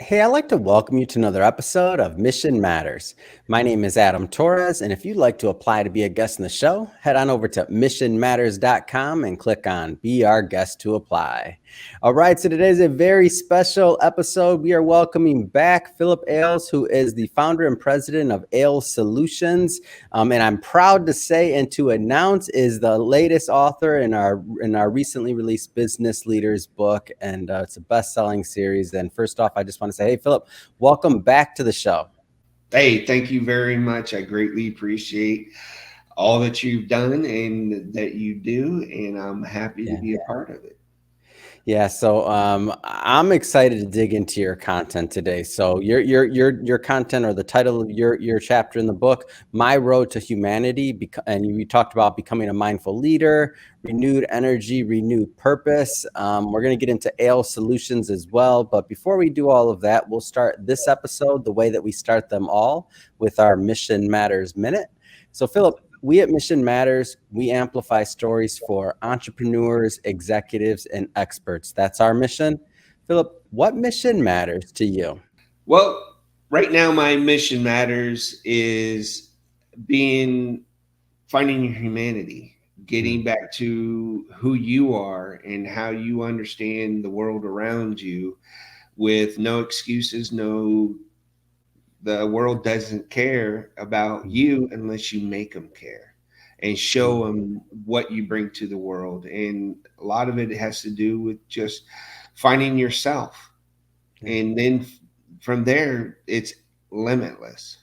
Hey, I'd like to welcome you to another episode of Mission Matters. My name is Adam Torres, and if you'd like to apply to be a guest in the show, head on over to missionmatters.com and click on Be Our Guest to apply. All right, so today is a very special episode. We are welcoming back Philip Ayles, who is the founder and president of Ayles Solutions. And I'm proud to say and to announce is the latest author in our recently released Business Leaders book, and it's a best-selling series. And first off, I just want to say, hey, Philip, welcome back to the show. Hey, thank you very much. I greatly appreciate all that you've done and that you do, and I'm happy to be a part of it. Yeah, so I'm excited to dig into your content today. So your content, or the title of your chapter in the book, My Road to Humanity, and you talked about becoming a mindful leader, renewed energy, renewed purpose. We're going to get into Ayles Solutions as well, but before we do all of that, we'll start this episode the way that we start them all, with our Mission Matters Minute. So Philip, we at Mission Matters, we amplify stories for entrepreneurs, executives, and experts. That's our mission. Philip, what mission matters to you? Well, right now, my mission matters is finding your humanity, getting back to who you are and how you understand the world around you with no excuses, the world doesn't care about you unless you make them care and show them what you bring to the world. And a lot of it has to do with just finding yourself. And then from there, it's limitless.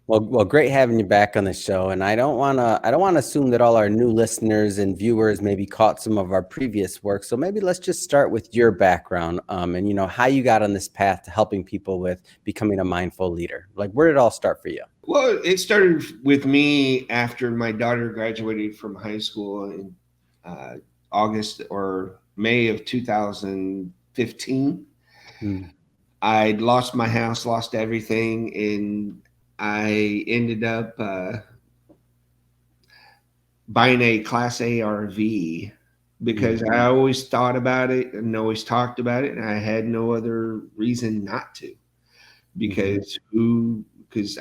Well, great having you back on the show. And I don't want to assume that all our new listeners and viewers maybe caught some of our previous work. So maybe let's just start with your background, and how you got on this path to helping people with becoming a mindful leader. Like, where did it all start for you? Well, it started with me after my daughter graduated from high school in August or May of 2015. I'd lost my house, lost everything, and I ended up buying a Class A RV because I always thought about it and always talked about it, and I had no other reason not to, because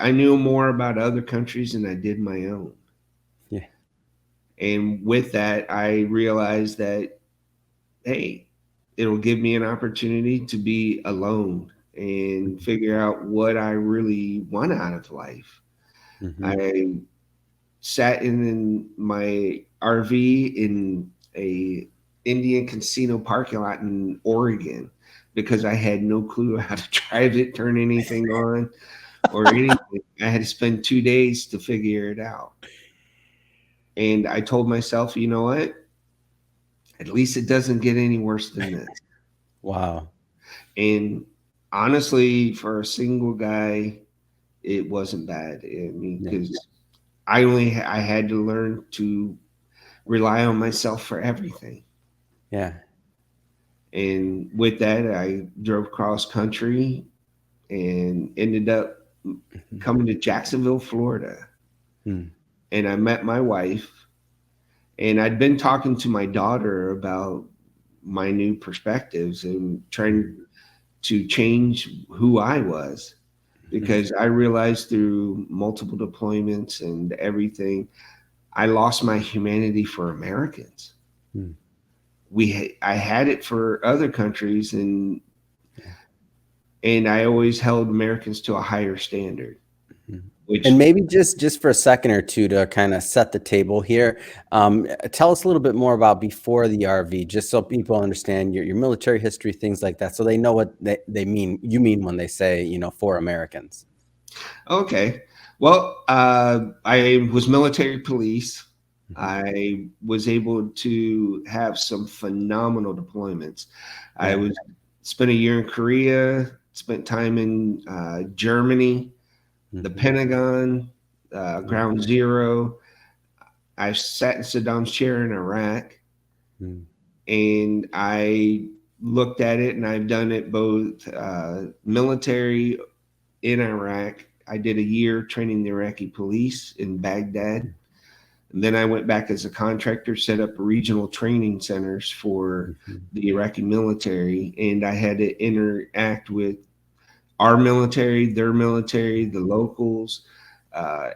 I knew more about other countries than I did my own. Yeah. And with that, I realized that, hey, it'll give me an opportunity to be alone and figure out what I really want out of life. I sat in my RV in a Indian casino parking lot in Oregon because I had no clue how to drive it, turn anything on, or anything. I had to spend 2 days to figure it out. And I told myself, you know what? At least it doesn't get any worse than this. Wow. And honestly, for a single guy, it wasn't bad. I mean, because I had to learn to rely on myself for everything. Yeah. And with that, I drove cross country and ended up coming to Jacksonville, Florida. And I met my wife, and I'd been talking to my daughter about my new perspectives and trying to change who I was, because I realized through multiple deployments and everything, I lost my humanity for Americans. I had it for other countries, and I always held Americans to a higher standard. And maybe just for a second or two to kind of set the table here, tell us a little bit more about before the RV, just so people understand your military history, things like that, so they know what they mean. You mean when they say, for Americans. Okay. Well, I was military police. I was able to have some phenomenal deployments. I spent a year in Korea, spent time in Germany, the Pentagon, Ground Zero. I sat in Saddam's chair in Iraq, and I looked at it, and I've done it both military in Iraq. I did a year training the Iraqi police in Baghdad. And then I went back as a contractor, set up regional training centers for the Iraqi military, and I had to interact with our military, their military, the locals,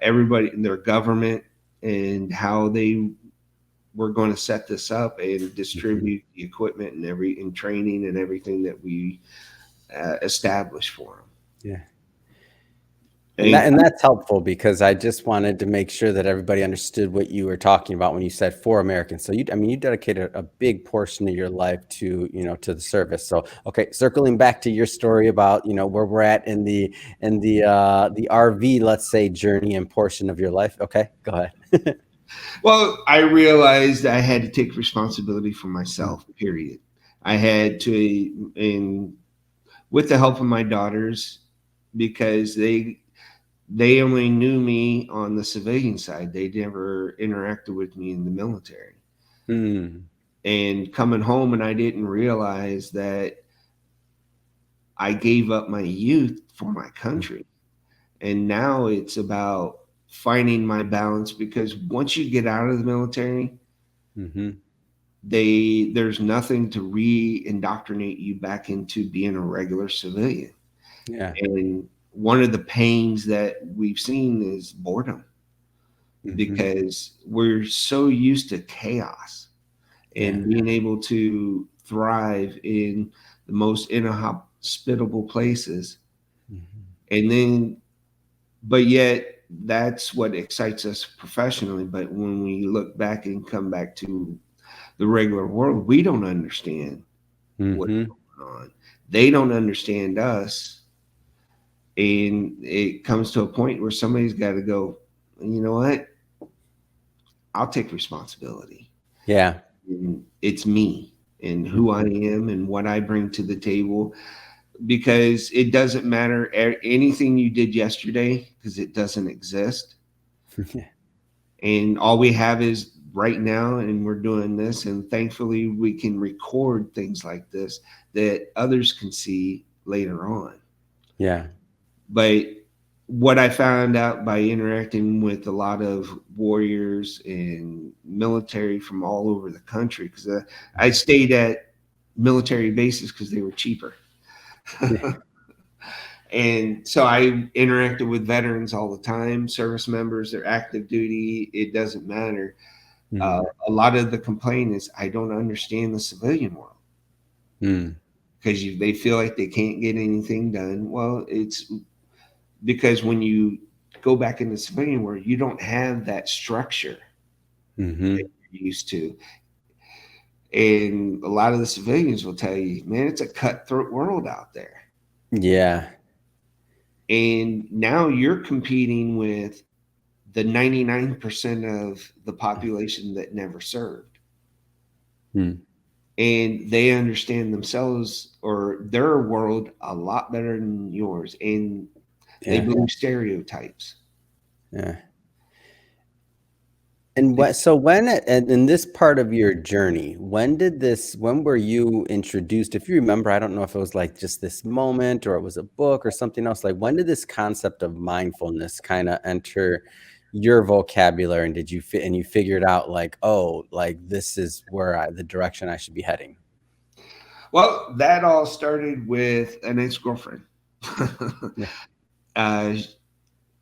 everybody in their government, and how they were going to set this up and Mhm. distribute the equipment and training and everything that we established for them. Yeah. And And that's helpful because I just wanted to make sure that everybody understood what you were talking about when you said for Americans. So I mean, you dedicated a big portion of your life to, to the service. So, okay, circling back to your story about, where we're at in the RV, let's say, journey and portion of your life. Okay, go ahead. well, I realized I had to take responsibility for myself, period. I had to, and with the help of my daughters, because they only knew me on the civilian side. They never interacted with me in the military. Mm, And coming home, and I didn't realize that I gave up my youth for my country. And now it's about finding my balance, because once you get out of the military, mm-hmm. there's nothing to re-indoctrinate you back into being a regular civilian. Yeah. And one of the pains that we've seen is boredom, Mm-hmm. because we're so used to chaos Yeah. and being able to thrive in the most inhospitable places. Mm-hmm. And then, but yet, that's what excites us professionally. But when we look back and come back to the regular world, we don't understand what's Mm-hmm. going on. They don't understand us. And it comes to a point where somebody's got to go, you know what? I'll take responsibility. Yeah. And it's me and who I Mm-hmm. am and what I bring to the table, because it doesn't matter anything you did yesterday, because it doesn't exist. Yeah. And all we have is right now, and we're doing this, and thankfully we can record things like this that others can see later on. Yeah. But what I found out by interacting with a lot of warriors and military from all over the country, because I stayed at military bases because they were cheaper. Yeah. And so I interacted with veterans all the time, service members, they're active duty, it doesn't matter. Mm. A lot of the complaint is, I don't understand the civilian world, Mm. because they feel like they can't get anything done. Well, it's because when you go back in the civilian world, you don't have that structure that Mm-hmm. you're used to. And a lot of the civilians will tell you, man, it's a cutthroat world out there. Yeah. And now you're competing with the 99% of the population that never served. Mm. And they understand themselves or their world a lot better than yours. And they Yeah. believe stereotypes. Yeah. And so and in this part of your journey, when were you introduced? If you remember, I don't know if it was like just this moment or it was a book or something else. Like, when did this concept of mindfulness kind of enter your vocabulary? And you figured out like, oh, like this is the direction I should be heading? Well, that all started with an ex girlfriend. Yeah. uh,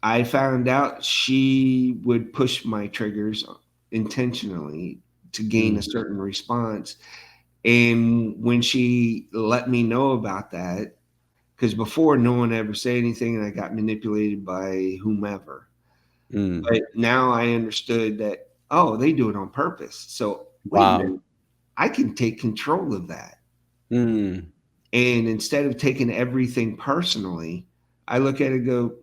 I found out she would push my triggers intentionally to gain a Mm, certain response. And when she let me know about that, because before no one ever said anything and I got manipulated by whomever. mm. But now I understood that, oh, they do it on purpose. So wait a Wow. minute, I can take control of that. Mm. And instead of taking everything personally, I look at it and go,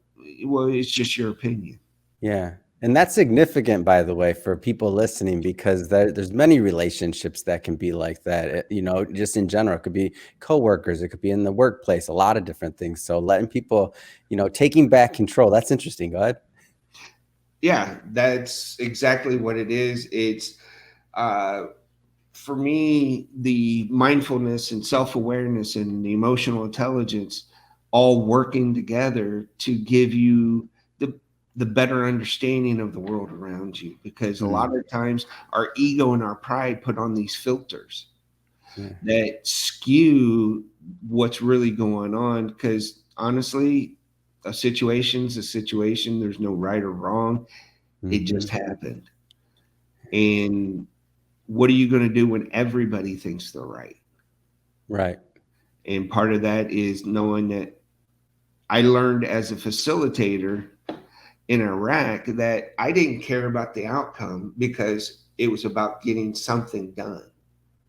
well, it's just your opinion. Yeah. And that's significant, by the way, for people listening, because there's many relationships that can be like that. Just in general, it could be coworkers, it could be in the workplace, a lot of different things. So letting people, taking back control. That's interesting. Go ahead. Yeah, that's exactly what it is. It's uh, for me, the mindfulness and self awareness and the emotional intelligence all working together to give you the better understanding of the world around you. Because a lot Mm, of times our ego and our pride put on these filters yeah. that skew what's really going on. Because honestly, a situation's a situation. There's no right or wrong. It just Mhm. happened. And what are you going to do when everybody thinks they're right? Right. And part of that is knowing that I learned as a facilitator in Iraq that I didn't care about the outcome because it was about getting something done.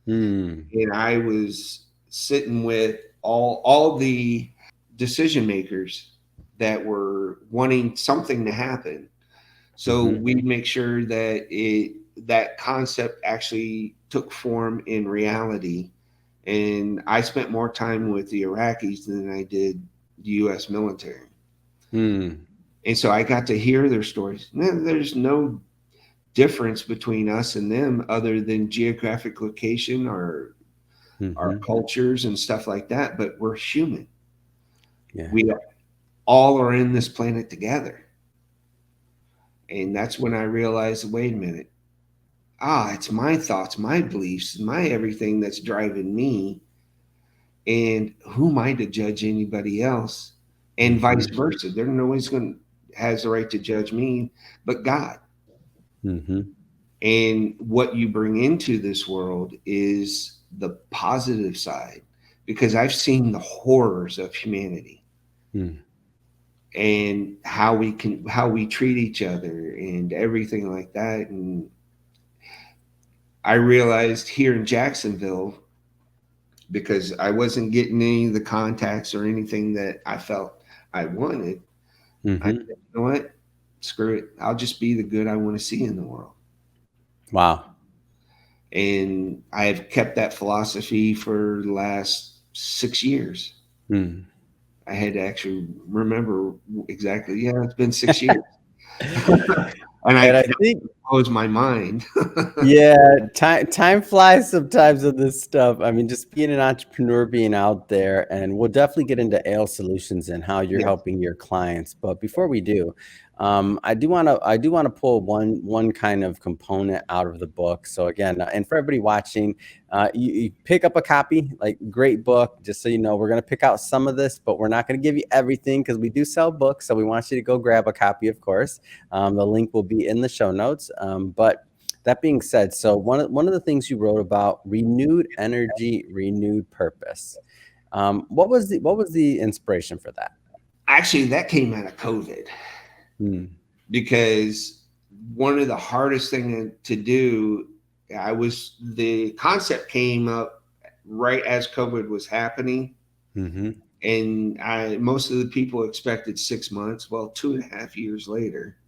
Mm. And I was sitting with all the decision makers that were wanting something to happen. So Mhm. we make sure that that concept actually took form in reality. And I spent more time with the Iraqis than I did the U.S. military. Mm. And so I got to hear their stories. There's no difference between us and them other than geographic location or our Mhm. cultures and stuff like that, but we're human. Yeah. We all are in this planet together. And that's when I realized, wait a minute. It's my thoughts, my beliefs, my everything that's driving me. And who am I to judge anybody else? And vice Mhm. versa. They're always going to has the right to judge me, but God. Mhm. And what you bring into this world is the positive side, because I've seen the horrors of humanity Mm. and how we treat each other and everything like that. And I realized here in Jacksonville, because I wasn't getting any of the contacts or anything that I felt I wanted, I Mhm. said, you know what? Screw it. I'll just be the good I want to see in the world. Wow. And I've kept that philosophy for the last 6 years. Mm. I had to actually remember exactly. Yeah, it's been 6 years. And And I that think blows my mind. yeah, time flies sometimes on this stuff. I mean, just being an entrepreneur, being out there, and we'll definitely get into Ayles Solutions and how you're Yes. helping your clients. But before we do, I do want to pull one kind of component out of the book. So again, and for everybody watching, you pick up a copy, like great book. Just so you know, we're gonna pick out some of this, but we're not gonna give you everything because we do sell books. So we want you to go grab a copy, of course. The link will be in the show notes. But that being said, so one of the things you wrote about renewed energy, renewed purpose. What was the inspiration for that? Actually, that came out of COVID, Hmm. because one of the hardest thing to do, the concept came up right as COVID was happening. Mm-hmm. And most of the people expected 6 months. Well, 2.5 years later,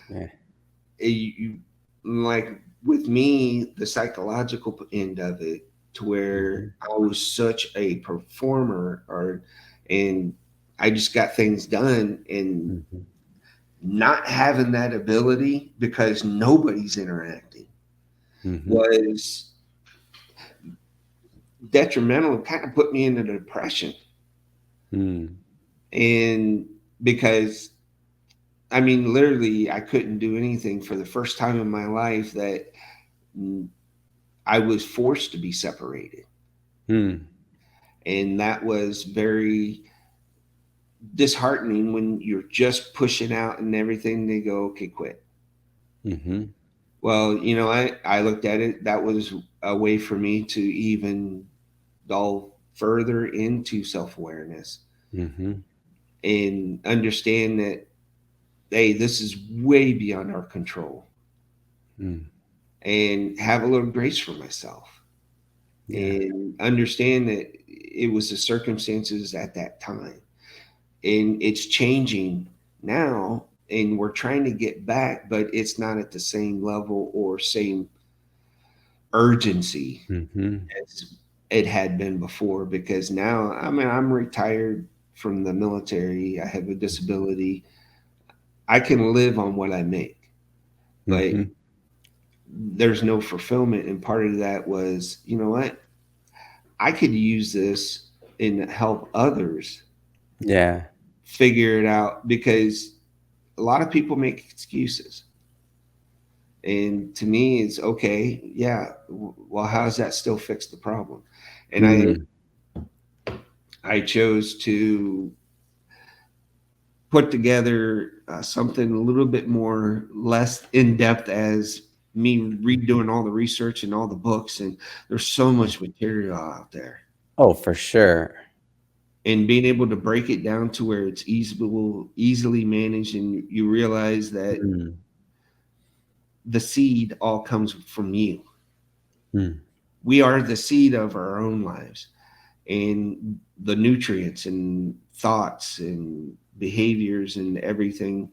Yeah. you, like with me, the psychological end of it, to where Mm-hmm. I was such a performer, and I just got things done, and Mm-hmm. not having that ability because nobody's interacting Mm-hmm. was detrimental. Kind of put me into depression. Mm. And because, I mean, literally, I couldn't do anything for the first time in my life that I was forced to be separated. Mm. And that was very disheartening when you're just pushing out and everything. They go, okay, quit. Mm-hmm. Well, I looked at it, that was a way for me to even delve further into self awareness Mm-hmm. and understand that, hey, this is way beyond our control, Mm. and have a little grace for myself Yeah. and understand that it was the circumstances at that time, and it's changing now, and we're trying to get back, but it's not at the same level or same urgency Mm-hmm. as it had been before, because now, I mean, I'm retired from the military, I have a disability, I can live on what I make, but Mm-hmm. there's no fulfillment. And part of that was, you know what, I could use this and help others Yeah. figure it out, because a lot of people make excuses. And to me, it's okay. Yeah. Well, how does that still fix the problem? And Mm. I chose to put together something a little bit more less in depth as me redoing all the research and all the books, and there's so much material out there, Oh, for sure. and being able to break it down to where it's easily managed, and you realize that Mm, the seed all comes from you. mm, We are the seed of our own lives, and the nutrients and thoughts and behaviors and everything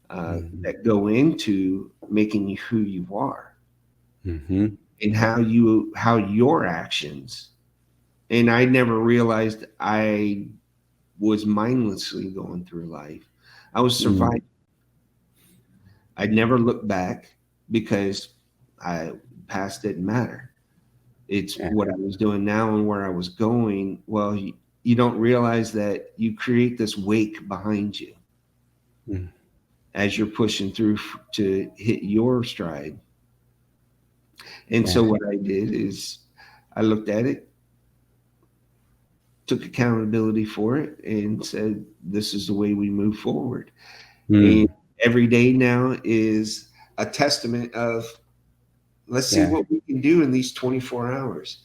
mhm, that go into making you who you are, mhm. and how your actions. And I never realized I was mindlessly going through life. I was Mm, surviving. I never looked back because I past didn't matter. It's yeah. what I was doing now and where I was going. Well, you don't realize that you create this wake behind you Mm, as you're pushing through to hit your stride. And yeah. so what I did is I looked at it, took accountability for it, and said, "This is the way we move forward." And Mm, every day now is a testament of, let's see yeah. what we can do in these 24 hours.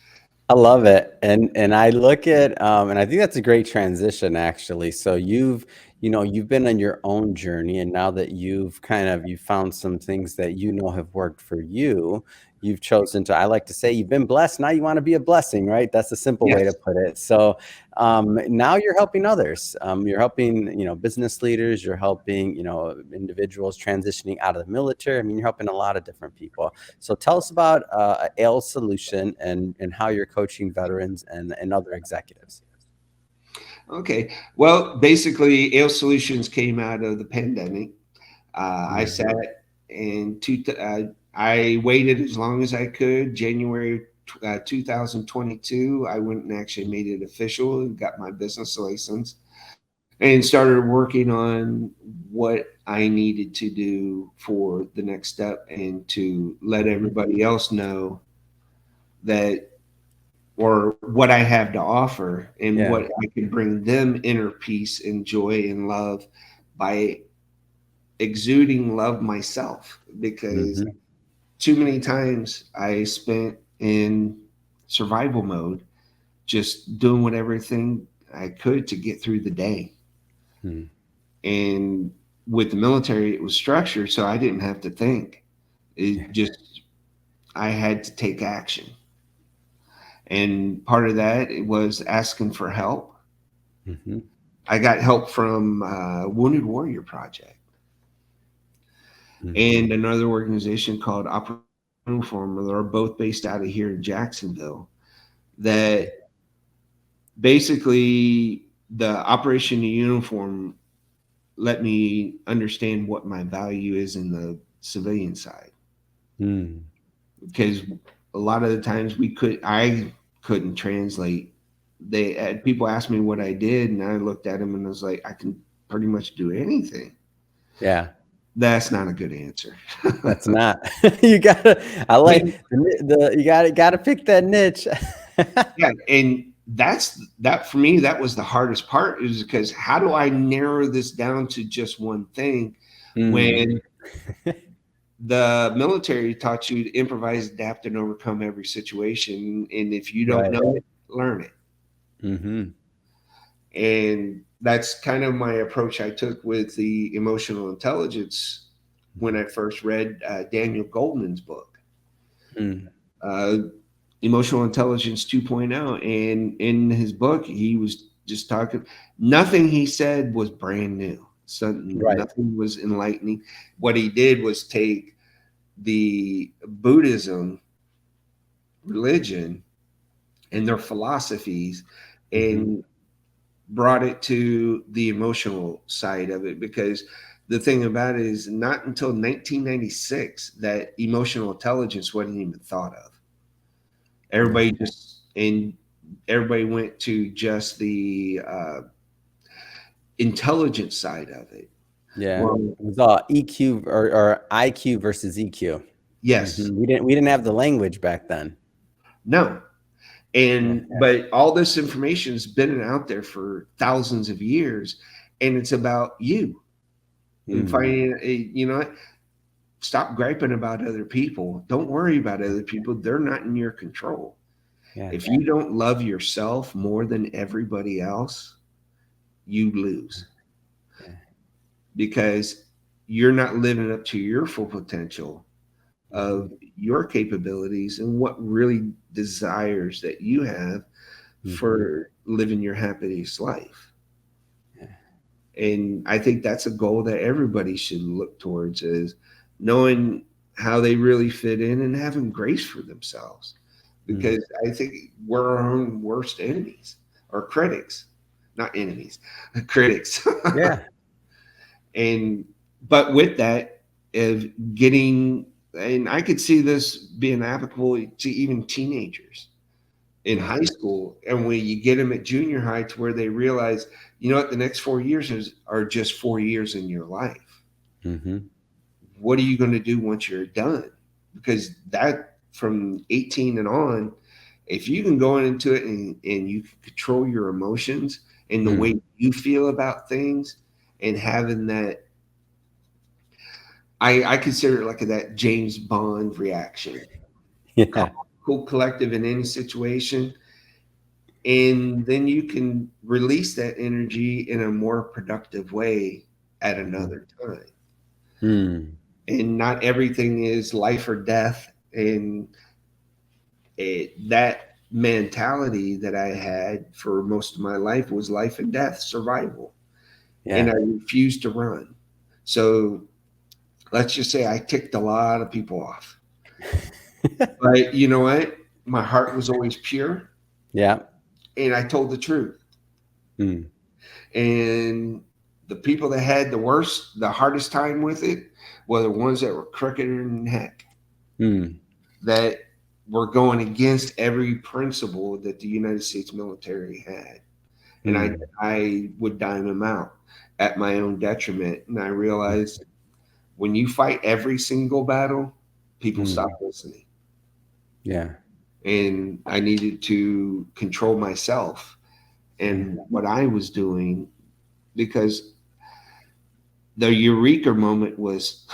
I love it. And I look at and I think that's a great transition actually. So you've been on your own journey, and now that you found some things that have worked for you, you've chosen to, I like to say, you've been blessed, now you want to be a blessing, right? That's a simple way to Yes. put it. So now you're helping others. You're helping, business leaders, you're helping, individuals transitioning out of the military. I mean, you're helping a lot of different people. So tell us about Ayles Solution and how you're coaching veterans and other executives. Okay. Well, basically, Ale Solutions came out of the pandemic. I Mhm. sat and I waited as long as I could. January 2022, I went and actually made it official and got my business license and started working on what I needed to do for the next step and to let Mhm. everybody else know that, or what I have to offer and Yeah. what I can bring them inner peace and joy and love by exuding love myself. Because Mhm. too many times I spent in survival mode, just doing whatever thing I could to get through the day. Mm. And with the military, it was structured, so I didn't have to think. Yeah. It just, I had to take action. And part of that it was asking for help. Mhm. I got help from Wounded Warrior Project and Mhm. another organization called Operation Uniform. They're both based out of here in Jacksonville. That basically the Operation Uniform let me understand what my value is in the civilian side, Mm. because a lot of the times I couldn't translate. They had people ask me what I did, and I looked at them and I was like, I can pretty much do anything. Yeah. That's not a good answer. That's not. You gotta. I But like the you gotta pick that niche. yeah, and that for me, that was the hardest part, is because how do I narrow this down to just one thing Mm. when the military taught you to improvise, adapt, and overcome every situation, and if you don't Right. know it, learn it. Mhm. And that's kind of my approach I took with the emotional intelligence when I first read Daniel Goleman's book, Mm. uh, Emotional Intelligence 2.0. And in his book, he was just talking, nothing he said was brand new. So Right. nothing was enlightening. What he did was take the Buddhism religion and their philosophies Mhm. and brought it to the emotional side of it, because the thing about it is not until 1996 that emotional intelligence wasn't even thought of. Yeah. Everybody just and everybody went to just the intelligence side of it. Yeah. Well, It was all EQ or IQ versus EQ. yes, Mhm. We didn't have the language back then. no. Yeah. And but all this information has been out there for thousands of years, and it's about you and Mm. finding stop griping about other people. Don't worry about other people. They're not in your control. Yeah. If you don't love yourself more than everybody else, you lose Yeah. because you're not living up to your full potential of Mhm. your capabilities and what really desires that you have Mhm. for living your happiest life. Yeah. And I think that's a goal that everybody should look towards, is knowing how they really fit in and having grace for themselves. Mm. Because I think we're our own worst enemies or critics, not enemies, critics. Yeah. And but with that, of getting, and I could see this being applicable to even teenagers in Yeah. high school, and when you get them at junior high to where they realize, you know what, the next 4 years are just 4 years in your life. Mhm. What are you going to do once you're done? Because that, from 18 and on, if you can go into it and you can control your emotions and the Mm. way you feel about things, and having that, I consider it like that James Bond reaction, calm, Yeah. cool, collective in any situation, and then you can release that energy in a more productive way at Mhm. another time. Mm. And not everything is life or death. And that mentality that I had for most of my life was life and death, survival, and Yeah. I refused to run. So let's just say I ticked a lot of people off, but you know what, my heart was always pure, Yeah. and I told the truth. Mm. And the people that had the hardest time with it were the ones that were crookeder than heck, Mm. that were going against every principle that the United States military had. And Mm. I would dime them out at my own detriment. And I realized, when you fight every single battle, people stop Mm. listening. Yeah. And I needed to control myself Yeah. and what I was doing, because the eureka moment was,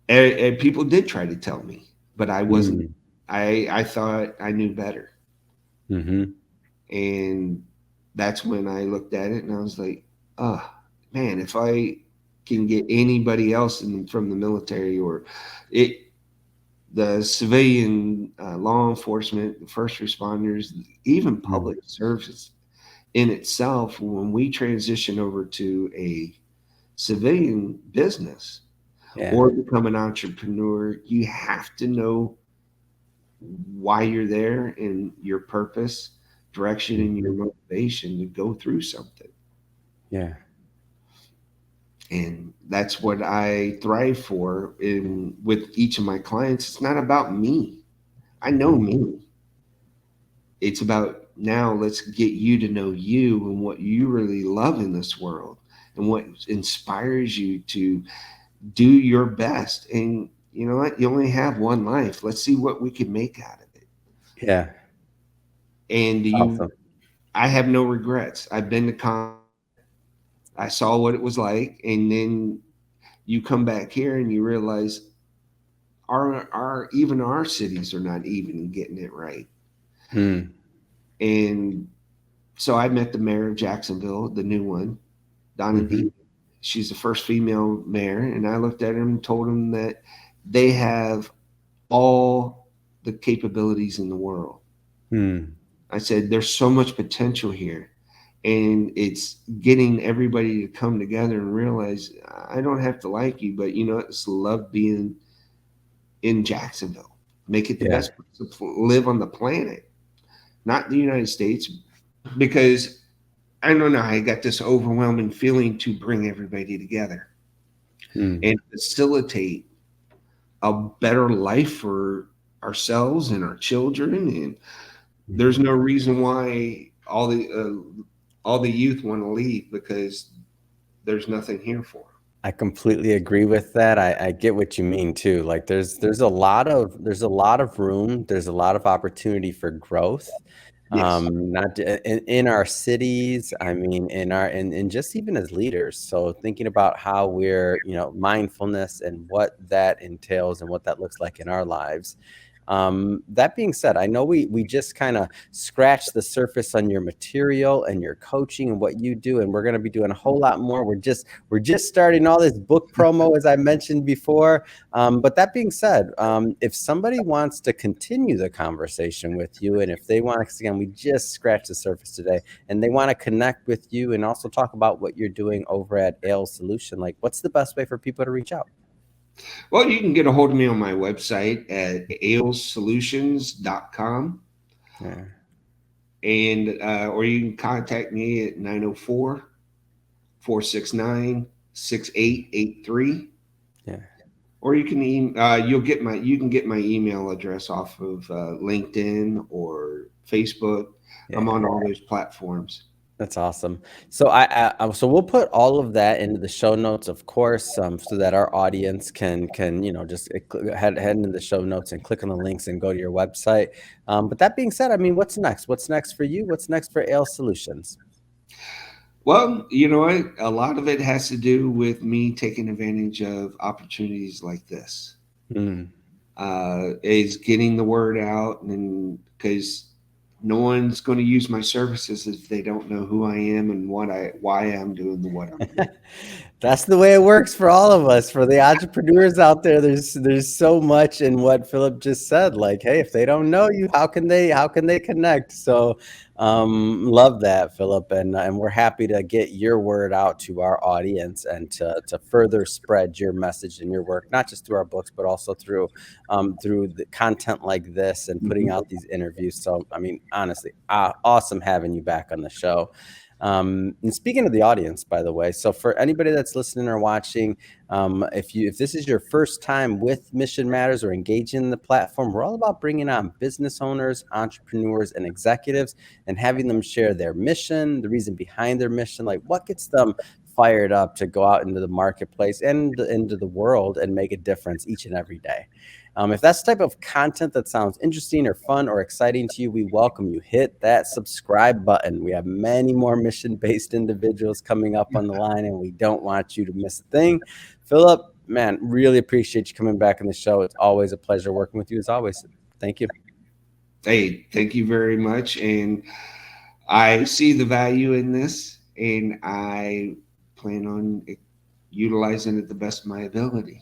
and people did try to tell me, but I wasn't. Mm. I thought I knew better, Mhm. and that's when I looked at it and I was like, oh man, if I can get anybody else from the military, or it, the civilian, law enforcement, first responders, even Mm. public service in itself, when we transition over to a civilian business Yeah. or become an entrepreneur, you have to know why you're there and your purpose, direction, and your Mhm. motivation to go through something. Yeah. And that's what I thrive for. In with each of my clients, it's not about me. I know Mhm. me. It's about, now let's get you to know you and what you really love in this world and what inspires you to do your best. And you know what? You only have one life. Let's see what we can make out of it. Yeah. And Awesome. I have no regrets. I've been to combat. I saw what it was like, and then you come back here and you realize our even our cities are not even getting it right. Mm. And so I met the mayor of Jacksonville, the new one, Donna Mhm. D. She's the first female mayor, and I looked at him and told him that they have all the capabilities in the world. Mm. I said, there's so much potential here. And it's getting everybody to come together and realize, I don't have to like you, but you know, it's love being in Jacksonville. Make it the Yeah. best place to live on the planet, not the United States, because I don't know, I got this overwhelming feeling to bring everybody together Mm. and facilitate a better life for ourselves and our children. And there's Mhm. no reason why all the youth want to leave, because there's nothing here for them. I completely agree with that. I get what you mean too. Like there's a lot of room, there's a lot of opportunity for growth. Yes. not in our cities. I mean, and just even as leaders. So thinking about how we're, mindfulness and what that entails and what that looks like in our lives. That being said, I know we just kind of scratched the surface on your material and your coaching and what you do, and we're going to be doing a whole lot more. We're just starting all this book promo, as I mentioned before. But that being said, if somebody wants to continue the conversation with you, and if they want, because again, we just scratched the surface today, and they want to connect with you and also talk about what you're doing over at Ayles Solution, like what's the best way for people to reach out? Well, you can get a hold of me on my website at aylessolutions.com, Yeah, and or you can contact me at 904-469-6883. yeah, Or you can you can get my email address off of LinkedIn or Facebook. I'm yeah. on all those platforms. That's awesome. So so we'll put all of that into the show notes, of course, so that our audience can just head into the show notes and click on the links and go to your website. But that being said, I mean, what's next? What's next for you? What's next for Ayles Solutions? Well, you know what? A lot of it has to do with me taking advantage of opportunities like this. Mm. Is getting the word out, and because no one's going to use my services if they don't know who I am and why I'm doing what I'm doing. That's the way it works for all of us. For the entrepreneurs out there, there's so much in what Philip just said. Like, hey, if they don't know you, how can they connect? So, love that, Philip, and we're happy to get your word out to our audience and to further spread your message and your work, not just through our books, but also through the content like this and putting Mhm. out these interviews. So, I mean, honestly, awesome having you back on the show. And speaking of the audience, by the way, so for anybody that's listening or watching, if this is your first time with Mission Matters or engaging in the platform, we're all about bringing on business owners, entrepreneurs, and executives, and having them share their mission, the reason behind their mission, like what gets them fired up to go out into the marketplace and into the world and make a difference each and every day. If that's the type of content that sounds interesting or fun or exciting to you, we welcome you. Hit that subscribe button. We have many more mission-based individuals coming up on the line, and we don't want you to miss a thing. Philip, man, really appreciate you coming back on the show. It's always a pleasure working with you, as always. Thank you. Hey, thank you very much. And I see the value in this, and I plan on utilizing it the best of my ability.